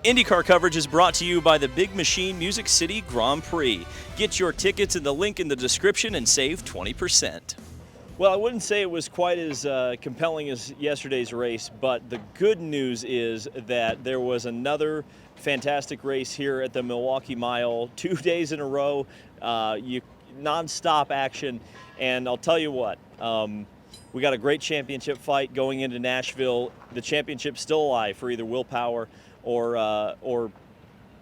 IndyCar coverage is brought to you by the Big Machine Music City Grand Prix. Get your tickets in the link in the description and save 20%. Well, I wouldn't say it was quite as compelling as yesterday's race, but the good news is that there was another fantastic race here at the Milwaukee Mile, 2 days in a row, non-stop action, and I'll tell you what, we got a great championship fight going into Nashville. The championship's still alive for either Will Power or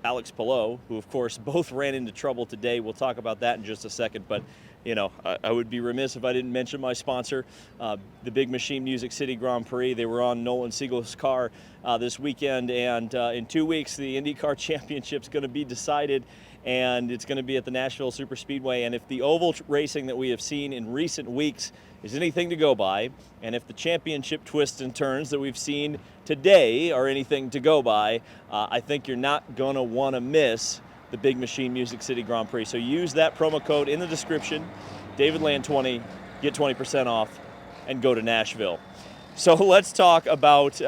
Alex Palou, who of course both ran into trouble today. We'll talk about that in just a second, but you know, I would be remiss if I didn't mention my sponsor, the Big Machine Music City Grand Prix. They were on Nolan Siegel's car this weekend, and in 2 weeks the IndyCar Championship's going to be decided, and it's going to be at the Nashville Superspeedway. And if the oval racing that we have seen in recent weeks is anything to go by, and if the championship twists and turns that we've seen today are anything to go by, I think you're not going to want to miss the Big Machine Music City Grand Prix. So use that promo code in the description, DavidLand20, get 20% off, and go to Nashville. So let's talk about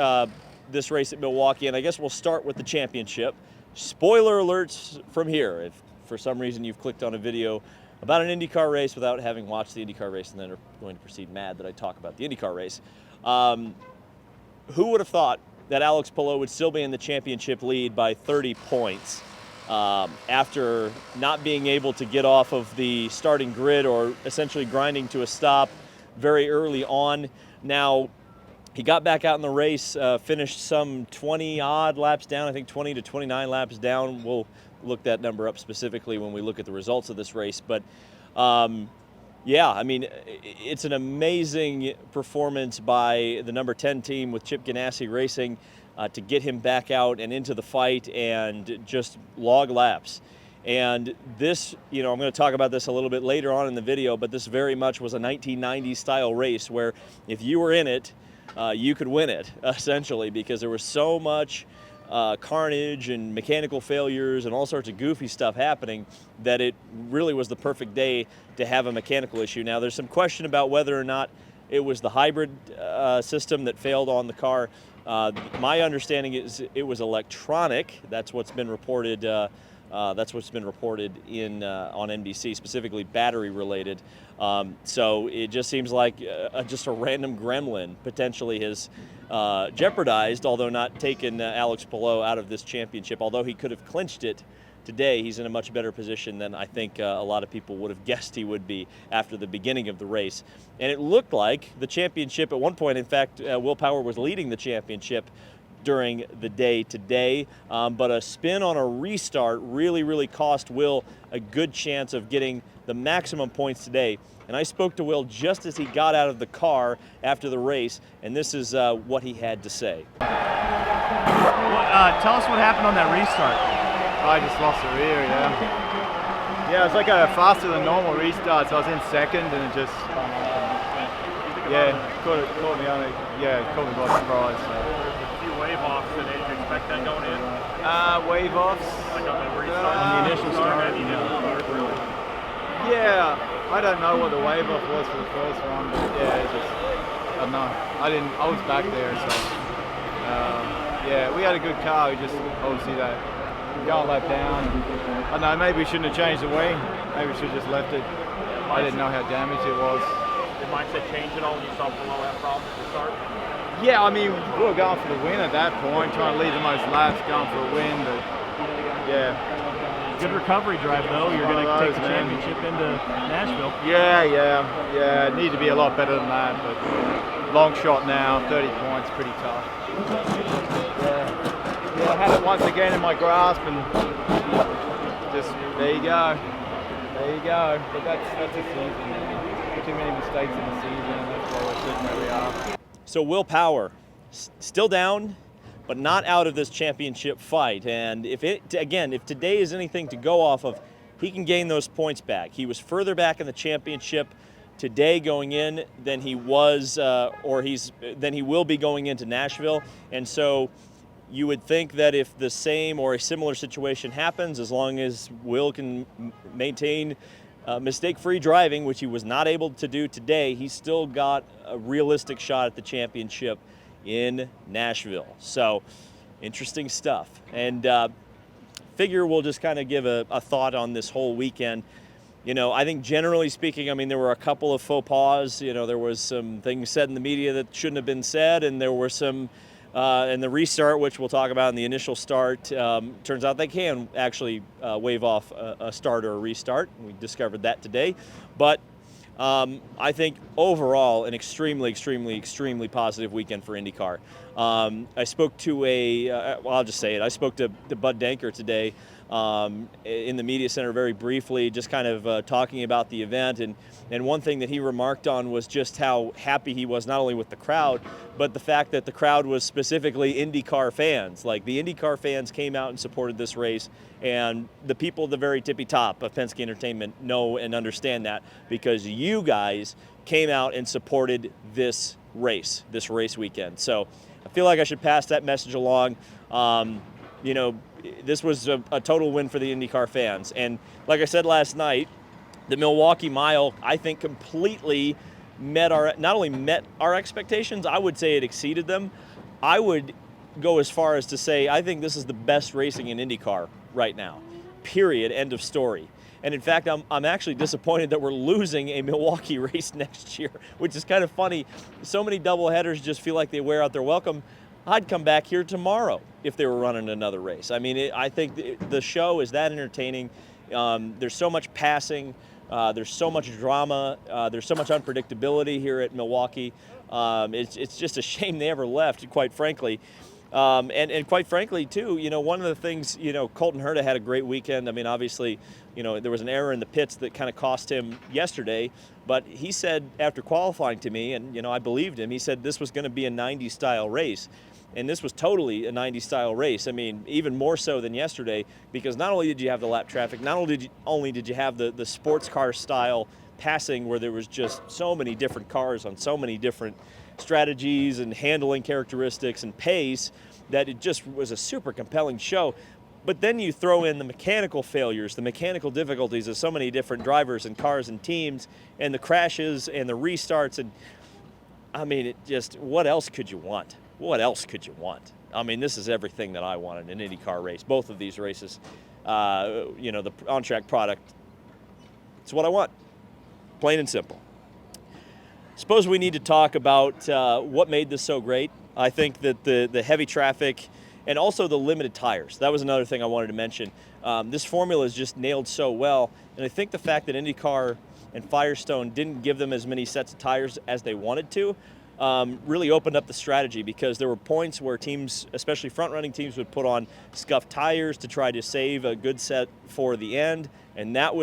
this race at Milwaukee, and I guess we'll start with the championship. Spoiler alerts from here. If for some reason you've clicked on a video about an IndyCar race without having watched the IndyCar race and then are going to proceed mad that I talk about the IndyCar race, who would have thought that Alex Palou would still be in the championship lead by 30 points after not being able to get off of the starting grid or essentially grinding to a stop very early on. Now, he got back out in the race, finished some 20-odd laps down, I think 20 to 29 laps down. We'll look that number up specifically when we look at the results of this race. But, yeah, I mean, it's an amazing performance by the number 10 team with Chip Ganassi Racing to get him back out and into the fight and just log laps. And this, you know, I'm going to talk about this a little bit later on in the video, but this very much was a 1990s style race where if you were in it, you could win it, essentially, because there was so much carnage and mechanical failures and all sorts of goofy stuff happening that it really was the perfect day to have a mechanical issue. Now, there's some question about whether or not it was the hybrid system that failed on the car. My understanding is it was electronic. That's what's been reported. That's what's been reported in on NBC, specifically battery related. So it just seems like just a random gremlin potentially has jeopardized, although not taken Alex Palou out of this championship. Although he could have clinched it today, he's in a much better position than I think a lot of people would have guessed he would be after the beginning of the race. And it looked like the championship at one point, in fact, Will Power was leading the championship during the day today, but a spin on a restart really cost Will a good chance of getting the maximum points today. And I spoke to Will just as he got out of the car after the race, and this is what he had to say. Tell us what happened on that restart. I just lost the rear, yeah. Yeah, it's like a faster than normal restart, so I was in second and it just, yeah, caught me on it, yeah, caught me by surprise. So. Wave offs today. Did you expect that going in? Wave offs? Like on the restart? On the initial start? Really? Yeah, I don't know what the wave off was for the first one, but yeah, it just, I don't know. I was back there, so yeah, we had a good car. We just obviously that going lap down. I don't know, maybe we shouldn't have changed the wing. Maybe we should have just left it. I didn't know how damaged it was. Did mindset change at all when you saw below that problem at the start? Yeah, I mean, we were going for the win at that point, trying to lead the most laps, going for a win, but yeah. Good recovery drive, though. You're going to take the championship into Nashville. Yeah. Need to be a lot better than that, but long shot now, 30 points, pretty tough. Yeah, I had it once again in my grasp, and just, there you go. But that's a season. Too many mistakes in the season, and that's why we're sitting where we are. So Will Power still down, but not out of this championship fight. And if today is anything to go off of, he can gain those points back. He was further back in the championship today going in than he was, than he will be going into Nashville. And so you would think that if the same or a similar situation happens, as long as Will can maintain mistake-free driving, which he was not able to do today, he's still got a realistic shot at the championship in Nashville. So Interesting stuff. And figure we'll just kind of give a thought on this whole weekend. I think generally speaking, there were a couple of faux pas. There was some things said in the media that shouldn't have been said, and there were some in the restart, which we'll talk about in the initial start. Turns out they can actually wave off a start or a restart. We discovered that today. But I think overall an extremely, extremely, extremely positive weekend for IndyCar. I spoke to I'll just say it. I spoke to Bud Denker today in the media center very briefly, just kind of talking about the event. And one thing that he remarked on was just how happy he was not only with the crowd, but the fact that the crowd was specifically IndyCar fans. Like the IndyCar fans came out and supported this race, and the people at the very tippy top of Penske Entertainment know and understand that because you guys came out and supported this race weekend. So I feel like I should pass that message along. This was a total win for the IndyCar fans. And like I said last night, the Milwaukee Mile, I think, completely not only met our expectations, I would say it exceeded them. I would go as far as to say I think this is the best racing in IndyCar right now, period, end of story. And in fact, I'm actually disappointed that we're losing a Milwaukee race next year, which is kind of funny. So many doubleheaders just feel like they wear out their welcome. I'd come back here tomorrow if they were running another race. I think the show is that entertaining. There's so much passing. There's so much drama. There's so much unpredictability here at Milwaukee. It's just a shame they ever left, quite frankly. And quite frankly, too, one of the things, Colton Herta had a great weekend. Obviously, there was an error in the pits that kind of cost him yesterday. But he said after qualifying to me, and, I believed him, he said this was going to be a 90-style race. And this was totally a 90-style race. Even more so than yesterday, because not only did you have the lap traffic, not only did you have the sports car style passing where there was just so many different cars on so many different strategies and handling characteristics and pace, that it just was a super compelling show. But then you throw in the mechanical failures, the mechanical difficulties of so many different drivers and cars and teams, and the crashes and the restarts. And what else could you want? What else could you want? This is everything that I wanted in an IndyCar race. Both of these races, the on-track product, it's what I want, plain and simple. Suppose we need to talk about what made this so great. I think that the heavy traffic and also the limited tires. That was another thing I wanted to mention. This formula is just nailed so well, and I think the fact that IndyCar and Firestone didn't give them as many sets of tires as they wanted to really opened up the strategy, because there were points where teams, especially front-running teams, would put on scuffed tires to try to save a good set for the end, and that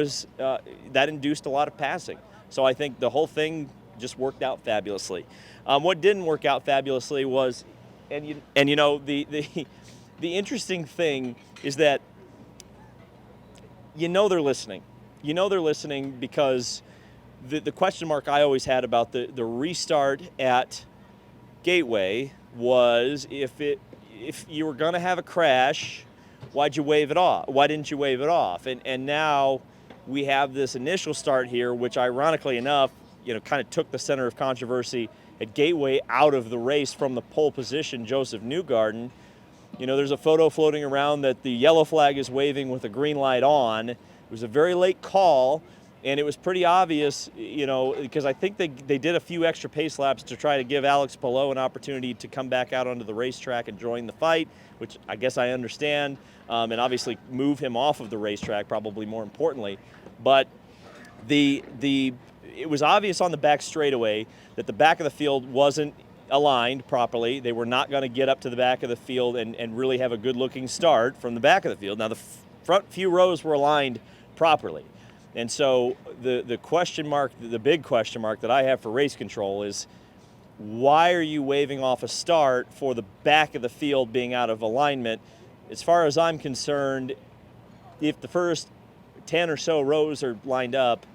induced a lot of passing. So I think the whole thing just worked out fabulously. What didn't work out fabulously was, the interesting thing is that they're listening. They're listening because the question mark I always had about the restart at Gateway was if you were going to have a crash, why'd you wave it off? Why didn't you wave it off? And now we have this initial start here, which ironically enough, kind of took the center of controversy at Gateway out of the race from the pole position, Joseph Newgarden. There's a photo floating around that the yellow flag is waving with a green light on. It was a very late call, and it was pretty obvious, because I think they did a few extra pace laps to try to give Alex Palou an opportunity to come back out onto the racetrack and join the fight, which I guess I understand, and obviously move him off of the racetrack, probably more importantly. But it was obvious on the back straightaway that the back of the field wasn't aligned properly. They were not going to get up to the back of the field and really have a good-looking start from the back of the field. Now, the front few rows were aligned properly. And so the question mark, the big question mark that I have for race control is, why are you waving off a start for the back of the field being out of alignment? As far as I'm concerned, if the first 10 or so rows are lined up,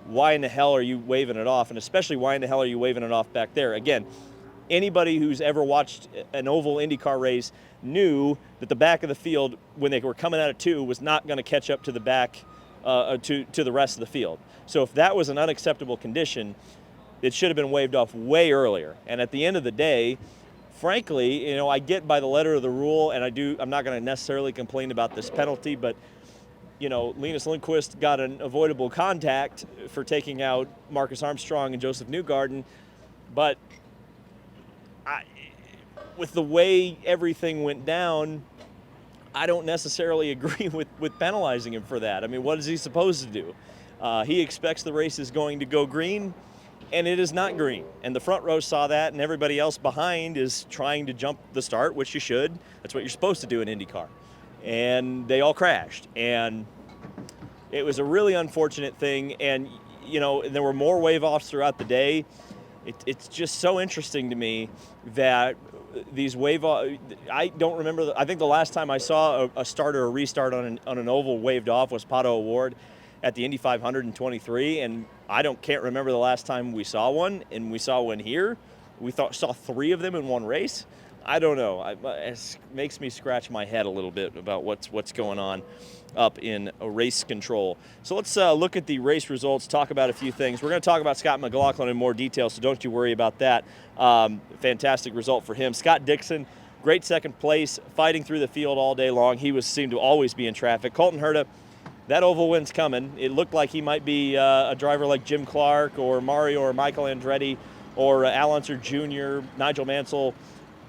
why in the hell are you waving it off? And especially, why in the hell are you waving it off back there? Again, anybody who's ever watched an oval IndyCar race knew that the back of the field, when they were coming out of 2, was not going to catch up to the back to the rest of the field. So if that was an unacceptable condition, it should have been waved off way earlier. And at the end of the day, frankly, I get by the letter of the rule, and I'm not going to necessarily complain about this penalty, but Linus Lundqvist got an avoidable contact for taking out Marcus Armstrong and Joseph Newgarden, but with the way everything went down, I don't necessarily agree with penalizing him for that. I mean, what is he supposed to do? He expects the race is going to go green, and it is not green. And the front row saw that, and everybody else behind is trying to jump the start, which you should. That's what you're supposed to do in IndyCar. And they all crashed. And it was a really unfortunate thing. And, there were more wave-offs throughout the day. It's just so interesting to me that these wave-offs, I don't remember, I think the last time I saw a start or a restart on an oval waved off was Pato O'Ward at the Indy 500 in 23, and I can't remember the last time we saw one, and we saw one here. We saw 3 of them in one race. I don't know. It makes me scratch my head a little bit about what's going on up in race control. So let's look at the race results, talk about a few things. We're going to talk about Scott McLaughlin in more detail, so don't you worry about that. Fantastic result for him. Scott Dixon, great second place, fighting through the field all day long. He seemed to always be in traffic. Colton Herta, that oval win's coming. It looked like he might be a driver like Jim Clark or Mario or Michael Andretti or Al Unser Jr., Nigel Mansell,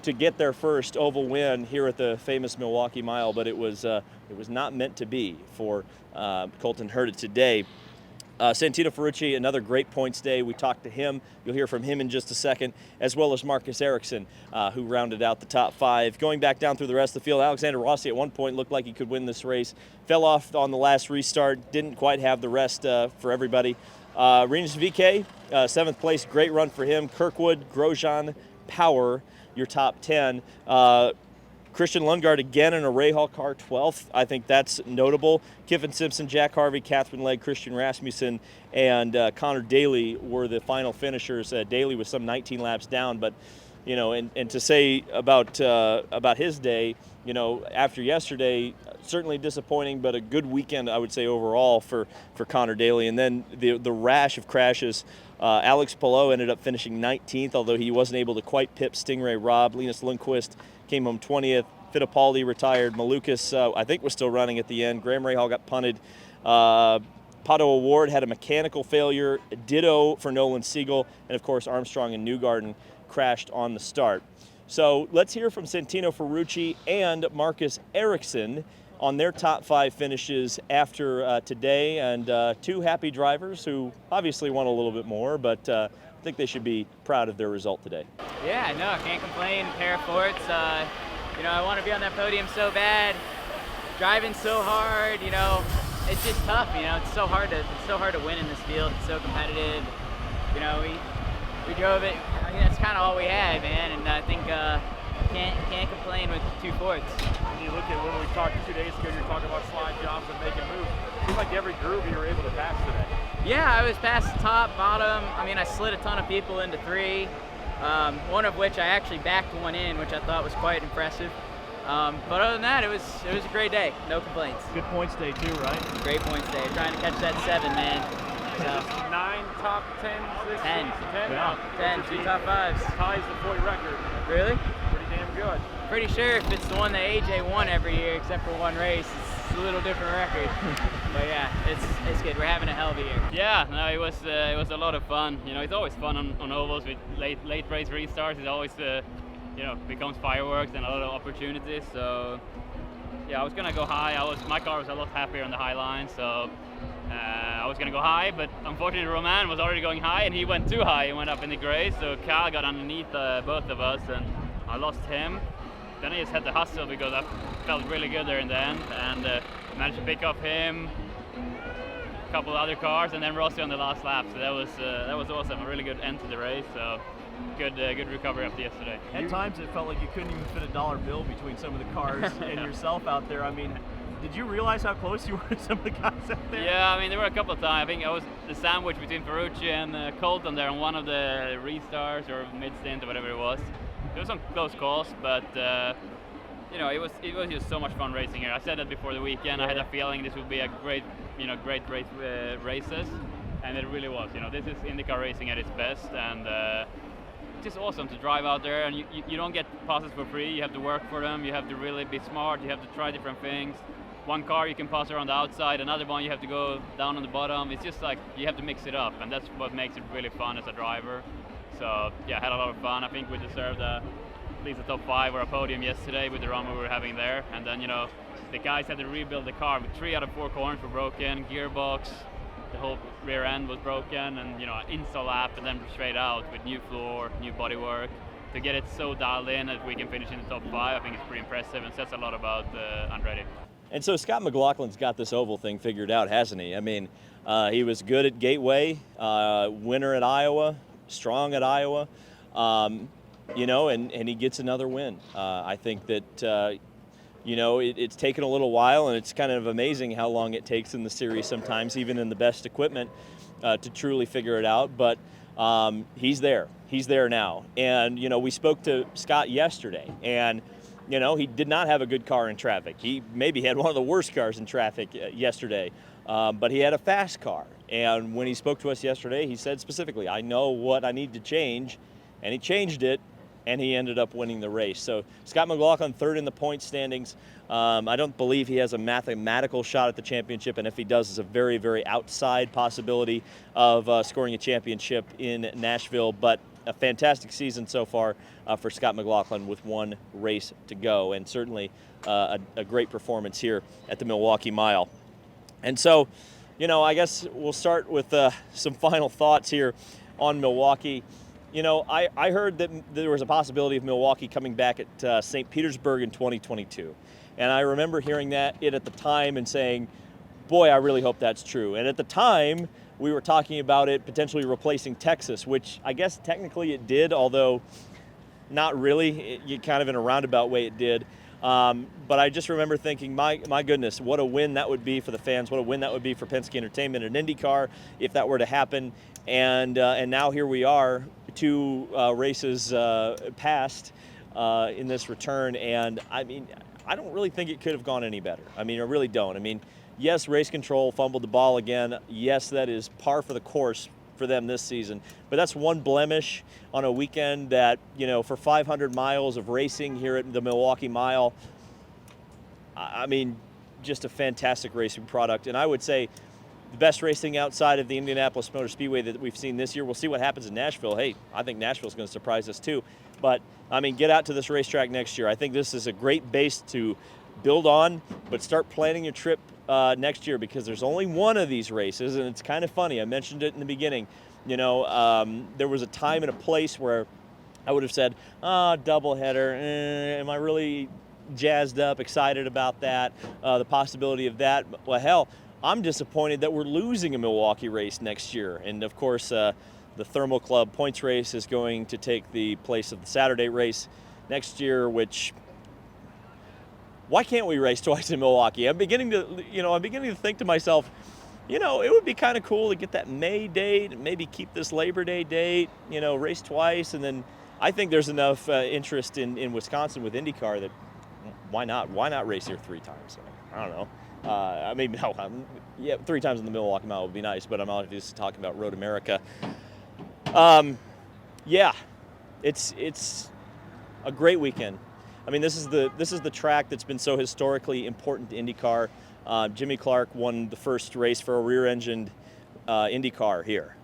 to get their first oval win here at the famous Milwaukee Mile, but it was not meant to be for Colton Herta today. Santino Ferrucci, another great points day. We talked to him. You'll hear from him in just a second, as well as Marcus Ericsson, who rounded out the top 5. Going back down through the rest of the field, Alexander Rossi at one point looked like he could win this race. Fell off on the last restart. Didn't quite have the rest for everybody. Rinus VeeKay, 7th place. Great run for him. Kirkwood, Grosjean, Power, your top 10. Christian Lundgaard again in a Rahal car, 12th. I think that's notable. Kiffin Simpson, Jack Harvey, Catherine Legg, Christian Rasmussen, and Connor Daly were the final finishers. Daly was some 19 laps down, but and to say about his day, after yesterday, certainly disappointing, but a good weekend, I would say, overall for Connor Daly. And then the rash of crashes. Alex Palou ended up finishing 19th, although he wasn't able to quite pip Stingray Robb. Linus Lundqvist came home 20th. Fittipaldi retired. Malukas, I think, was still running at the end. Graham Rahal got punted. Pato O'Ward had a mechanical failure. Ditto for Nolan Siegel. And, of course, Armstrong and Newgarden crashed on the start. So let's hear from Santino Ferrucci and Marcus Ericsson on their top 5 finishes after today, and 2 happy drivers who obviously won a little bit more, but I think they should be proud of their result today. Yeah, no, I can't complain. Pair of forts. I want to be on that podium so bad. Driving so hard, it's just tough. It's so hard to win in this field. It's so competitive. We drove it. I mean, that's kind of all we had, man, and I think can't complain with 2 forts. You look at when we talked 2 days ago, you were talking about slide jobs and making moves. It seems like every groove you were able to pass today. Yeah, I was past top, bottom. I mean, I slid a ton of people into 3, one of which I actually backed one in, which I thought was quite impressive. But other than that, it was a great day. No complaints. Good points day too, right? Great points day. Trying to catch that 7, man. So, 9 top 10s this 10. week. 10? Yeah. 10, 2 top 5s. Ties the point record. Really? Pretty damn good. Pretty sure if it's the one that AJ won every year, except for one race, it's a little different record. But yeah, it's good. We're having a hell of a year. Yeah, no, it was a lot of fun. It's always fun on ovals with late race restarts. It always becomes fireworks and a lot of opportunities. So yeah, I was gonna go high. My car was a lot happier on the high line, so I was gonna go high. But unfortunately, Roman was already going high, and he went too high. He went up in the gray, so Cal got underneath both of us, and I lost him. Then I just had to hustle because I felt really good there in the end, and managed to pick up him, a couple of other cars, and then Rossi on the last lap. So that was awesome. A really good end to the race. So good recovery after yesterday. At times it felt like you couldn't even fit a dollar bill between some of the cars and yourself out there. I mean, did you realize how close you were to some of the guys out there? Yeah, I mean, there were a couple of times. I think I was the sandwich between Ferrucci and Colton there on one of the restarts or mid-stint or whatever it was. There were some close calls, but it was just so much fun racing here. I said that before the weekend. I had a feeling this would be a great race, races, and it really was. This is IndyCar racing at its best, and just awesome to drive out there, and you don't get passes for free. You have to work for them. You have to really be smart. You have to try different things. One car you can pass around the outside, another one you have to go down on the bottom. It's just like you have to mix it up, and that's what makes it really fun as a driver. So yeah, I had a lot of fun. I think we deserved at least a top 5 or a podium yesterday with the run we were having there. And then, you know, the guys had to rebuild the car. 3 out of 4 corners were broken, gearbox, the whole rear end was broken, and, you know, install lap and then straight out with new floor, new bodywork. To get it so dialed in that we can finish in the top 5, I think it's pretty impressive and says a lot about Andretti. And so Scott McLaughlin's got this oval thing figured out, hasn't he? I mean, he was good at Gateway, winner at Iowa, strong at Iowa, you know, and he gets another win. I think that, you know, it's taken a little while, and it's kind of amazing how long it takes in the series sometimes, even in the best equipment, to truly figure it out. But he's there. He's there now. And, you know, we spoke to Scott yesterday, and, you know, he did not have a good car in traffic. He maybe had one of the worst cars in traffic yesterday, but he had a fast car. And when he spoke to us yesterday, he said specifically, I know what I need to change, and he changed it, and he ended up winning the race. So Scott McLaughlin, 3rd in the point standings. I don't believe he has a mathematical shot at the championship, and if he does, it's a very, very outside possibility of scoring a championship in Nashville. But a fantastic season so far for Scott McLaughlin with 1 race to go, and certainly a great performance here at the Milwaukee Mile. And so, you know, I guess we'll start with some final thoughts here on Milwaukee. You know, I heard that there was a possibility of Milwaukee coming back at St. Petersburg in 2022. And I remember hearing it at the time and saying, boy, I really hope that's true. And at the time, we were talking about it potentially replacing Texas, which I guess technically it did, although not really. You kind of in a roundabout way it did. But I just remember thinking, my goodness, what a win that would be for the fans, what a win that would be for Penske Entertainment and IndyCar if that were to happen. And now here we are, 2 races past in this return, and I mean, I don't really think it could have gone any better. I mean, I really don't. I mean, yes, race control fumbled the ball again. Yes, that is par for the course for them this season. But that's one blemish on a weekend that, you know, for 500 miles of racing here at the Milwaukee Mile, I mean, just a fantastic racing product. And I would say the best racing outside of the Indianapolis Motor Speedway that we've seen this year. We'll see what happens in Nashville. Hey, I think Nashville's going to surprise us too. But, I mean, get out to this racetrack next year. I think this is a great base to build on, but start planning your trip next year, because there's only one of these races, and it's kind of funny. I mentioned it in the beginning. You know, there was a time and a place where I would have said, doubleheader, am I really jazzed up, excited about that, the possibility of that? Well, hell, I'm disappointed that we're losing a Milwaukee race next year. And, of course, the Thermal Club points race is going to take the place of the Saturday race next year, which, why can't we race twice in Milwaukee? I'm beginning to think to myself, you know, it would be kind of cool to get that May date and maybe keep this Labor Day date, you know, race twice. And then I think there's enough interest in Wisconsin with IndyCar that why not race here 3 times? I don't know. I mean, no, 3 times in the Milwaukee Mile would be nice, but I'm obviously talking about Road America. Yeah, it's a great weekend. I mean, this is the track that's been so historically important to IndyCar. Jimmy Clark won the first race for a rear-engined IndyCar here.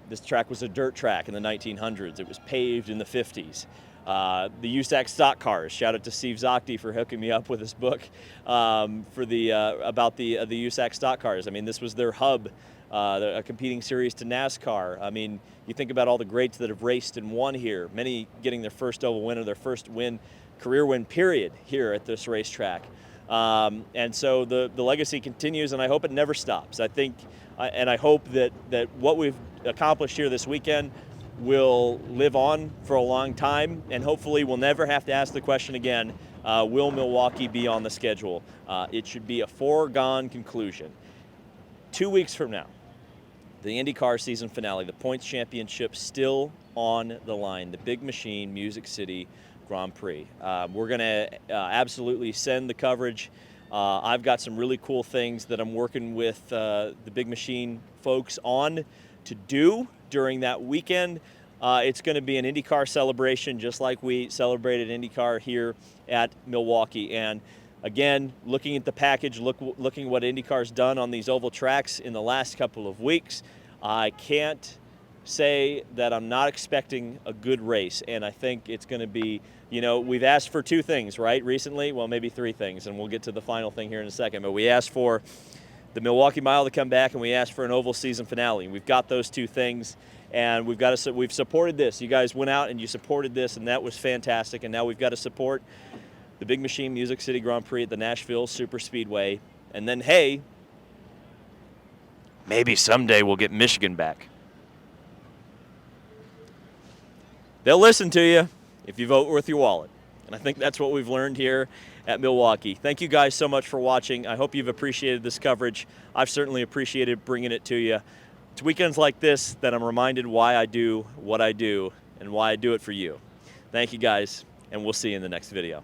This track was a dirt track in the 1900s. It was paved in the 50s. The USAC stock cars. Shout out to Steve Zocchi for hooking me up with this book for about the USAC stock cars. I mean, this was their hub, a competing series to NASCAR. I mean, you think about all the greats that have raced and won here, many getting their first oval win or their first win, career win period here at this racetrack. And so the legacy continues, and I hope it never stops. I think, and I hope that what we've accomplished here this weekend will live on for a long time, and hopefully we'll never have to ask the question again, will Milwaukee be on the schedule? It should be a foregone conclusion. 2 weeks from now, the IndyCar season finale, the points championship still on the line, the Big Machine Music City Grand Prix. We're going to absolutely send the coverage. I've got some really cool things that I'm working with the Big Machine folks on to do during that weekend. it's going to be an IndyCar celebration, just like we celebrated IndyCar here at Milwaukee. And again, looking at the package, looking what IndyCar's done on these oval tracks in the last couple of weeks, I can't say that I'm not expecting a good race. And I think it's going to be, you know, we've asked for 2 things, right, recently? Well, maybe 3 things, and we'll get to the final thing here in a second. But we asked for the Milwaukee Mile to come back, and we asked for an oval season finale. We've got those 2 things, and we've supported this. You guys went out and you supported this, and that was fantastic. And now we've got to support the Big Machine Music City Grand Prix at the Nashville Super Speedway. And then, hey, maybe someday we'll get Michigan back. They'll listen to you if you vote with your wallet. And I think that's what we've learned here at Milwaukee. Thank you guys so much for watching. I hope you've appreciated this coverage. I've certainly appreciated bringing it to you. It's weekends like this that I'm reminded why I do what I do and why I do it for you. Thank you guys, and we'll see you in the next video.